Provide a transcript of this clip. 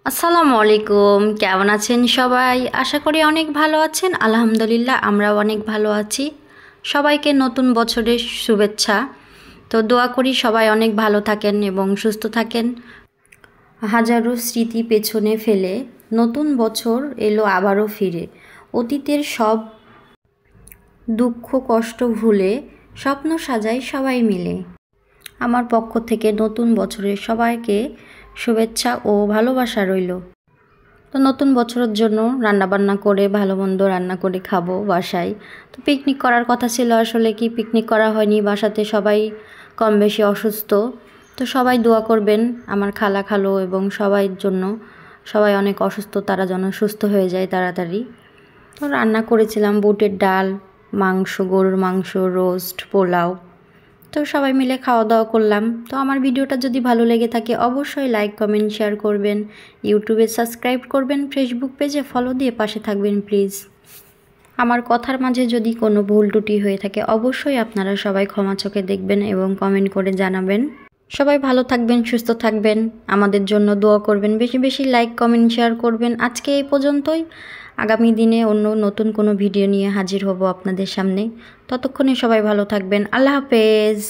আসসালামু আলাইকুম, কেমন আছেন সবাই? আশা করি অনেক ভালো আছেন। আলহামদুলিল্লাহ, আমরাও অনেক ভালো আছি। সবাইকে নতুন বছরের শুভেচ্ছা। তো দোয়া করি সবাই অনেক ভালো থাকেন এবং সুস্থ থাকেন। হাজারো স্মৃতি পেছনে ফেলে নতুন বছর এলো আবারও ফিরে। অতীতের সব দুঃখ কষ্ট ভুলে স্বপ্ন সাজাই সবাই মিলে। আমার পক্ষ থেকে নতুন বছরের সবাইকে শুভেচ্ছা ও ভালোবাসা রইল। তো নতুন বছরের জন্য রান্নাবান্না করে ভালো মন্দ রান্না করে খাবো বাসায়। তো পিকনিক করার কথা ছিল, আসলে কি পিকনিক করা হয়নি। বাসাতে সবাই কম বেশি অসুস্থ। তো সবাই দোয়া করবেন আমার খালা খালো এবং সবাইয়ের জন্য। সবাই অনেক অসুস্থ, তারা যেন সুস্থ হয়ে যায় তাড়াতাড়ি। তো রান্না করেছিলাম বুটের ডাল, মাংস, গরুর মাংস, রোস্ট, পোলাও। তো সবাই মিলে খাওয়া দাওয়া করলাম। তো আমার ভিডিওটা যদি ভালো লেগে থাকে অবশ্যই লাইক কমেন্ট শেয়ার করবেন, ইউটিউবে সাবস্ক্রাইব করবেন, ফেসবুক পেজে ফলো দিয়ে পাশে থাকবেন প্লিজ। আমার কথার মাঝে যদি কোনো ভুল ত্রুটি হয়ে থাকে অবশ্যই আপনারা সবাই ক্ষমা চোখে দেখবেন এবং কমেন্ট করে জানাবেন। সবাই ভালো থাকবেন, সুস্থ থাকবেন, আমাদের জন্য দোয়া করবেন, বেশি বেশি লাইক কমেন্ট শেয়ার করবেন। আজকে এই পর্যন্তই। আগামী দিনে অন্য নতুন কোনো ভিডিও নিয়ে হাজির হব আপনাদের সামনে। ততক্ষণে সবাই ভালো থাকবেন। আল্লাহ হাফেজ।